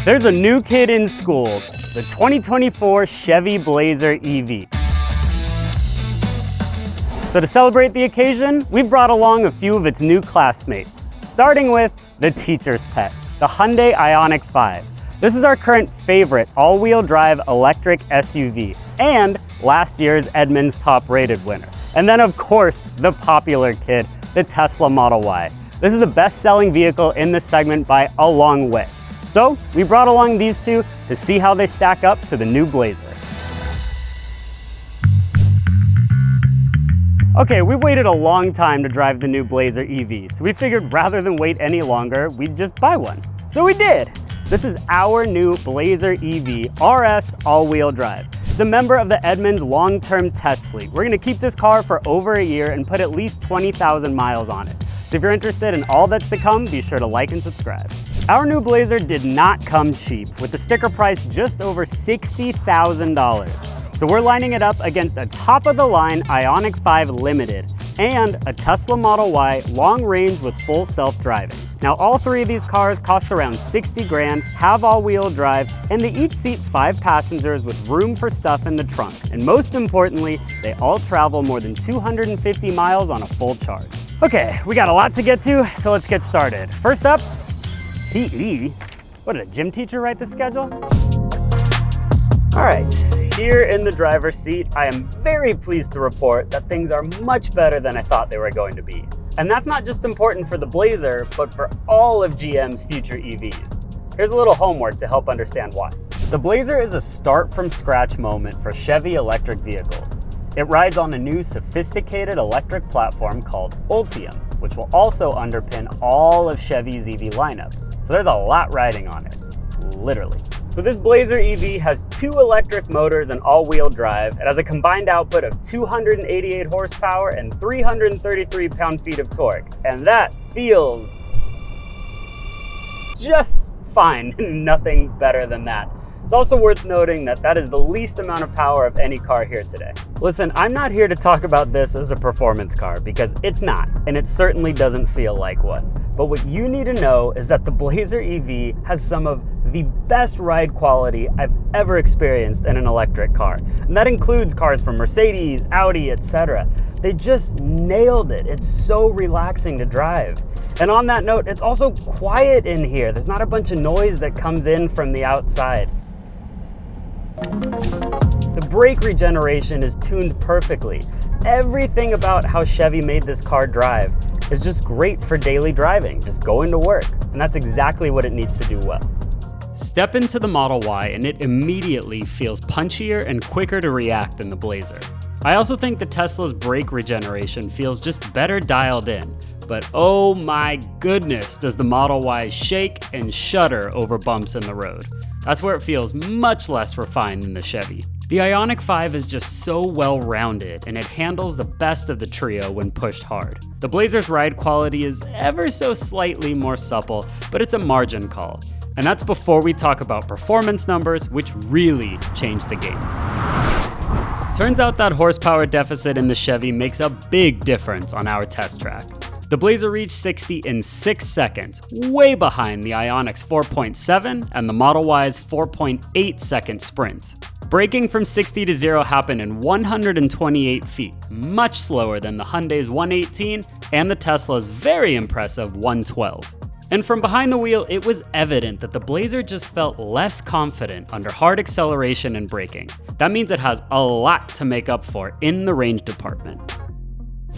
There's a new kid in school, the 2024 Chevy Blazer EV. So to celebrate the occasion, we've brought along a few of its new classmates, starting with the teacher's pet, the Hyundai Ioniq 5. This is our current favorite all-wheel drive electric SUV and last year's Edmunds top rated winner. And then of course, the popular kid, the Tesla Model Y. This is the best-selling vehicle in this segment by a long way. So we brought along these two to see how they stack up to the new Blazer. Okay, we've waited a long time to drive the new Blazer EV, so we figured rather than wait any longer, we'd just buy one. So we did! This is our new Blazer EV RS all-wheel drive. It's a member of the Edmunds long-term test fleet. We're gonna keep this car for over a year and put at least 20,000 miles on it. So if you're interested in all that's to come, be sure to like and subscribe. Our new Blazer did not come cheap, with the sticker price just over $60,000. So we're lining it up against a top-of-the-line Ioniq 5 Limited and a Tesla Model Y long range with full self-driving. Now all three of these cars cost around 60 grand, have all-wheel drive, and they each seat 5 passengers with room for stuff in the trunk. And most importantly, they all travel more than 250 miles on a full charge. Okay, we got a lot to get to, so let's get started. First up, PE. What, did a gym teacher write the schedule? All right, here in the driver's seat, I am very pleased to report that things are much better than I thought they were going to be. And that's not just important for the Blazer, but for all of GM's future EVs. Here's a little homework to help understand why. The Blazer is a start-from-scratch moment for Chevy electric vehicles. It rides on a new sophisticated electric platform called Ultium, which will also underpin all of Chevy's EV lineup. So there's a lot riding on it, literally. So this Blazer EV has 2 electric motors and all-wheel drive. It has a combined output of 288 horsepower and 333 pound-feet of torque. And that feels just fine, nothing better than that. It's also worth noting that that is the least amount of power of any car here today. Listen, I'm not here to talk about this as a performance car because it's not, and it certainly doesn't feel like one. But what you need to know is that the Blazer EV has some of the best ride quality I've ever experienced in an electric car. And that includes cars from Mercedes, Audi, etc. They just nailed it. It's so relaxing to drive. And on that note, it's also quiet in here. There's not a bunch of noise that comes in from the outside. The brake regeneration is tuned perfectly. Everything about how Chevy made this car drive is just great for daily driving, just going to work. And that's exactly what it needs to do well. Step into the Model Y and it immediately feels punchier and quicker to react than the Blazer. I also think the Tesla's brake regeneration feels just better dialed in. But oh my goodness, does the Model Y shake and shudder over bumps in the road. That's where it feels much less refined than the Chevy. The Ioniq 5 is just so well-rounded, and it handles the best of the trio when pushed hard. The Blazer's ride quality is ever so slightly more supple, but it's a margin call. And that's before we talk about performance numbers, which really change the game. Turns out that horsepower deficit in the Chevy makes a big difference on our test track. The Blazer reached 60 in 6 seconds, way behind the Ioniq's 4.7 and the Model Y's 4.8 second sprint. Braking from 60 to 0 happened in 128 feet, much slower than the Hyundai's 118 and the Tesla's very impressive 112. And from behind the wheel, it was evident that the Blazer just felt less confident under hard acceleration and braking. That means it has a lot to make up for in the range department.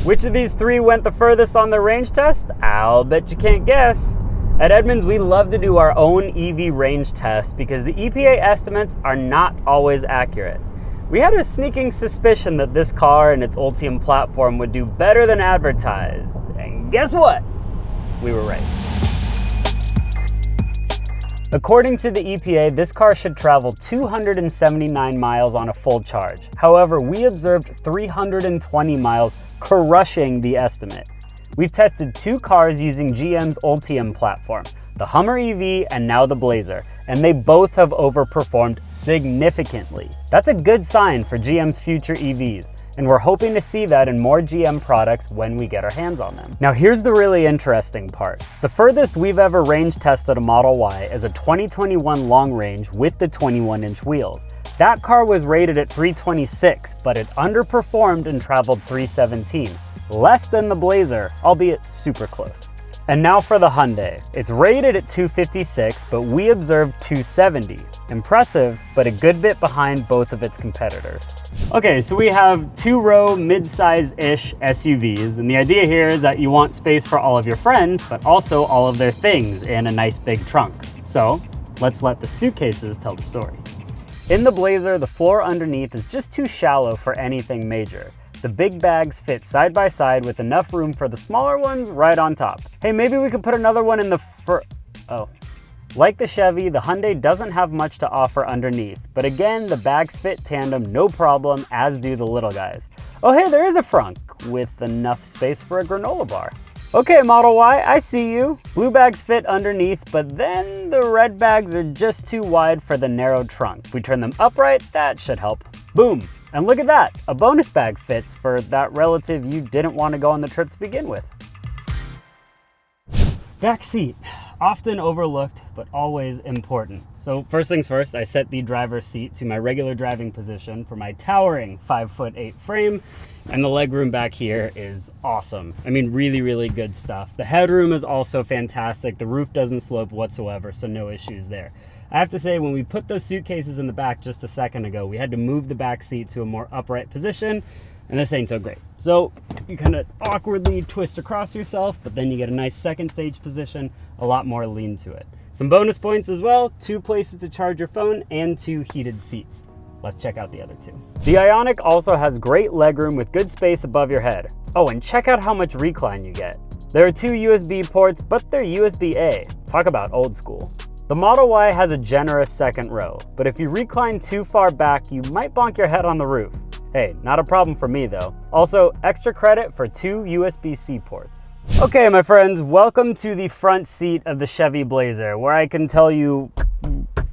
Which of these three went the furthest on the range test? I'll bet you can't guess. At Edmunds, we love to do our own EV range test because the EPA estimates are not always accurate. We had a sneaking suspicion that this car and its Ultium platform would do better than advertised. And guess what? We were right. According to the EPA, this car should travel 279 miles on a full charge. However, we observed 320 miles, crushing the estimate. We've tested 2 cars using GM's Ultium platform, the Hummer EV and now the Blazer, and they both have overperformed significantly. That's a good sign for GM's future EVs, and we're hoping to see that in more GM products when we get our hands on them. Now here's the really interesting part. The furthest we've ever range tested a Model Y is a 2021 long range with the 21-inch wheels. That car was rated at 326, but it underperformed and traveled 317. Less than the Blazer, albeit super close. And now for the Hyundai. It's rated at 256, but we observed 270. Impressive, but a good bit behind both of its competitors. Okay, so we have 2-row mid-size-ish SUVs, and the idea here is that you want space for all of your friends, but also all of their things in a nice big trunk. So let's let the suitcases tell the story. In the Blazer, the floor underneath is just too shallow for anything major. The big bags fit side by side with enough room for the smaller ones right on top. Hey, maybe we could put another one in the oh. Like the Chevy, the Hyundai doesn't have much to offer underneath, but again, the bags fit tandem no problem, as do the little guys. Oh hey, there is a frunk with enough space for a granola bar. Okay, Model Y, I see you. Blue bags fit underneath, but then the red bags are just too wide for the narrow trunk. If we turn them upright, that should help. Boom. And look at that, a bonus bag fits for that relative you didn't want to go on the trip to begin with. Back seat, often overlooked, but always important. So first things first, I set the driver's seat to my regular driving position for my towering 5'8" frame, and the legroom back here is awesome. I mean, really, really good stuff. The headroom is also fantastic. The roof doesn't slope whatsoever, so no issues there. I have to say, when we put those suitcases in the back just a second ago, we had to move the back seat to a more upright position, and this ain't so great. So you kind of awkwardly twist across yourself, but then you get a nice second stage position, a lot more lean to it. Some bonus points as well, 2 places to charge your phone and 2 heated seats. Let's check out the other 2. The Ioniq also has great legroom with good space above your head. Oh, and check out how much recline you get. There are 2 USB ports, but they're USB-A. Talk about old school. The Model Y has a generous second row, but if you recline too far back, you might bonk your head on the roof. Hey, not a problem for me though. Also, extra credit for 2 USB-C ports. Okay, my friends, welcome to the front seat of the Chevy Blazer, where I can tell you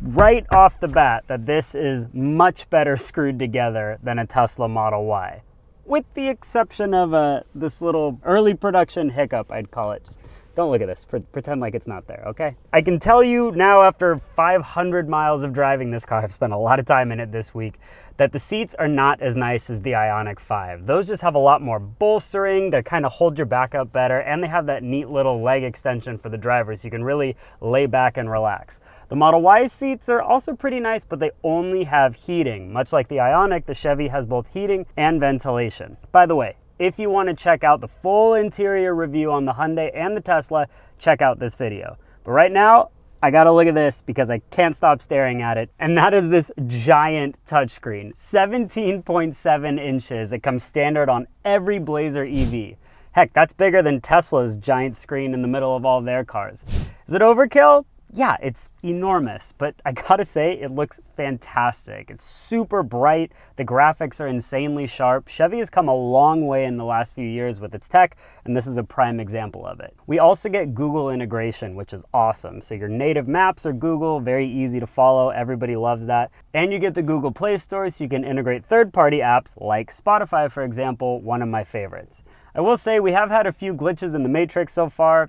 right off the bat that this is much better screwed together than a Tesla Model Y. With the exception of this little early production hiccup, I'd call it. Just don't look at this, pretend like it's not there, okay? I can tell you now, after 500 miles of driving this car, I've spent a lot of time in it this week, that the seats are not as nice as the Ioniq 5. Those just have a lot more bolstering, they kind of hold your back up better, and they have that neat little leg extension for the driver, so you can really lay back and relax. The Model Y seats are also pretty nice, but they only have heating. Much like the Ioniq, the Chevy has both heating and ventilation. By the way, if you want to check out the full interior review on the Hyundai and the Tesla, check out this video. But right now, I gotta look at this because I can't stop staring at it. And that is this giant touchscreen, 17.7 inches. It comes standard on every Blazer EV. Heck, that's bigger than Tesla's giant screen in the middle of all their cars. Is it overkill? Yeah, it's enormous, but I gotta say, it looks fantastic. It's super bright, the graphics are insanely sharp. Chevy has come a long way in the last few years with its tech, and this is a prime example of it. We also get Google integration, which is awesome. So your native maps are Google, very easy to follow, everybody loves that. And you get the Google Play Store, so you can integrate third-party apps like Spotify, for example, one of my favorites. I will say we have had a few glitches in the Matrix so far,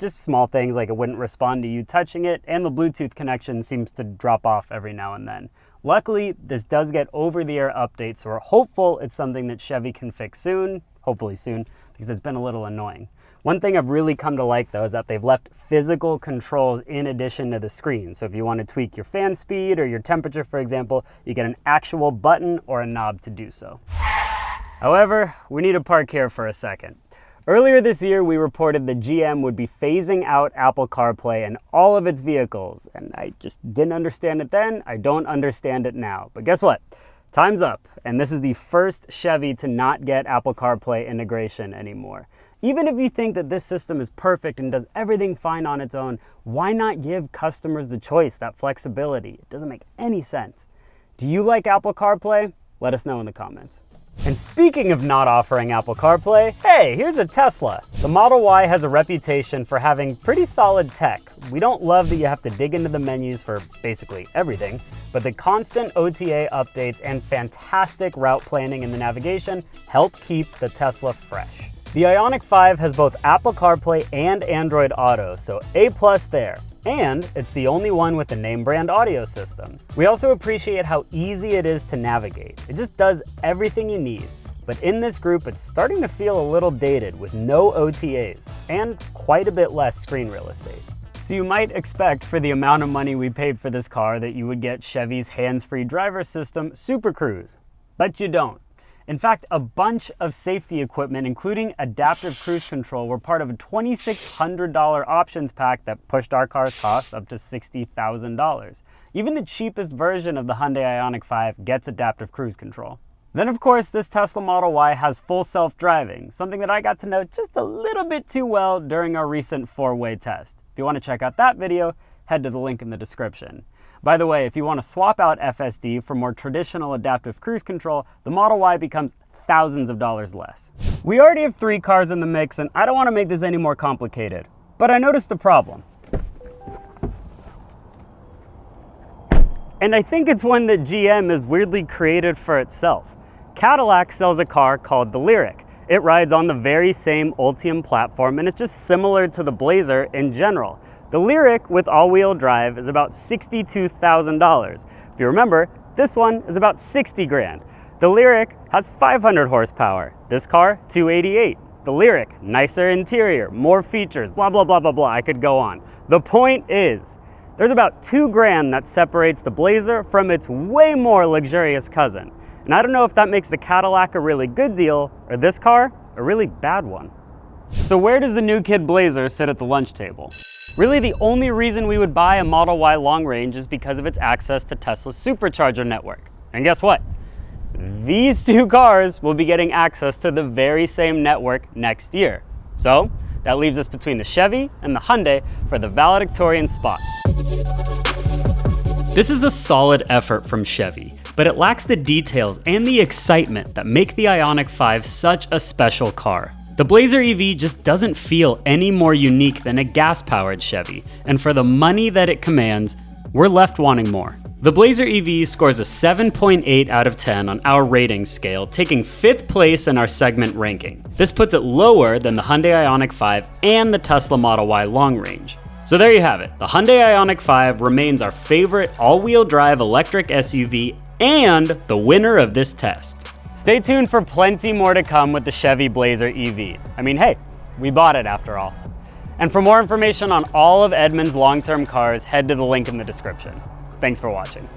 just small things like it wouldn't respond to you touching it, and the Bluetooth connection seems to drop off every now and then. Luckily, this does get over-the-air updates, so we're hopeful it's something that Chevy can fix soon, hopefully soon, because it's been a little annoying. One thing I've really come to like though is that they've left physical controls in addition to the screen. So if you want to tweak your fan speed or your temperature, for example, you get an actual button or a knob to do so. However, we need to park here for a second. Earlier this year, we reported that GM would be phasing out Apple CarPlay in all of its vehicles, and I just didn't understand it then, I don't understand it now. But guess what? Time's up, and this is the first Chevy to not get Apple CarPlay integration anymore. Even if you think that this system is perfect and does everything fine on its own, why not give customers the choice, that flexibility? It doesn't make any sense. Do you like Apple CarPlay? Let us know in the comments. And speaking of not offering Apple CarPlay, hey, here's a Tesla. The Model Y has a reputation for having pretty solid tech. We don't love that you have to dig into the menus for basically everything, but the constant OTA updates and fantastic route planning in the navigation help keep the Tesla fresh. The Ioniq 5 has both Apple CarPlay and Android Auto, so A+ there. And it's the only one with a name brand audio system. We also appreciate how easy it is to navigate. It just does everything you need. But in this group, it's starting to feel a little dated with no OTAs and quite a bit less screen real estate. So you might expect for the amount of money we paid for this car that you would get Chevy's hands-free driver system, Super Cruise, but you don't. In fact, a bunch of safety equipment, including adaptive cruise control, were part of a $2,600 options pack that pushed our car's costs up to $60,000. Even the cheapest version of the Hyundai Ioniq 5 gets adaptive cruise control. Then of course, this Tesla Model Y has full self-driving, something that I got to know just a little bit too well during our recent 4-way test. If you want to check out that video, head to the link in the description. By the way, if you want to swap out FSD for more traditional adaptive cruise control, the Model Y becomes thousands of dollars less. We already have 3 cars in the mix, and I don't want to make this any more complicated, but I noticed a problem. And I think it's one that GM has weirdly created for itself. Cadillac sells a car called the Lyriq. It rides on the very same Ultium platform, and it's just similar to the Blazer in general. The Lyriq with all-wheel drive is about $62,000. If you remember, this one is about 60 grand. The Lyriq has 500 horsepower. This car, 288. The Lyriq, nicer interior, more features, blah, blah, blah, blah, blah. I could go on. The point is, there's about 2 grand that separates the Blazer from its way more luxurious cousin. And I don't know if that makes the Cadillac a really good deal or this car a really bad one. So where does the new kid Blazer sit at the lunch table? Really, the only reason we would buy a Model Y long range is because of its access to Tesla's supercharger network. And guess what? These 2 cars will be getting access to the very same network next year. So that leaves us between the Chevy and the Hyundai for the valedictorian spot. This is a solid effort from Chevy, but it lacks the details and the excitement that make the Ioniq 5 such a special car. The Blazer EV just doesn't feel any more unique than a gas-powered Chevy, and for the money that it commands, we're left wanting more. The Blazer EV scores a 7.8 out of 10 on our rating scale, taking 5th place in our segment ranking. This puts it lower than the Hyundai Ioniq 5 and the Tesla Model Y long range. So there you have it. The Hyundai Ioniq 5 remains our favorite all-wheel drive electric SUV and the winner of this test. Stay tuned for plenty more to come with the Chevy Blazer EV. I mean, hey, we bought it after all. And for more information on all of Edmunds' long-term cars, head to the link in the description. Thanks for watching.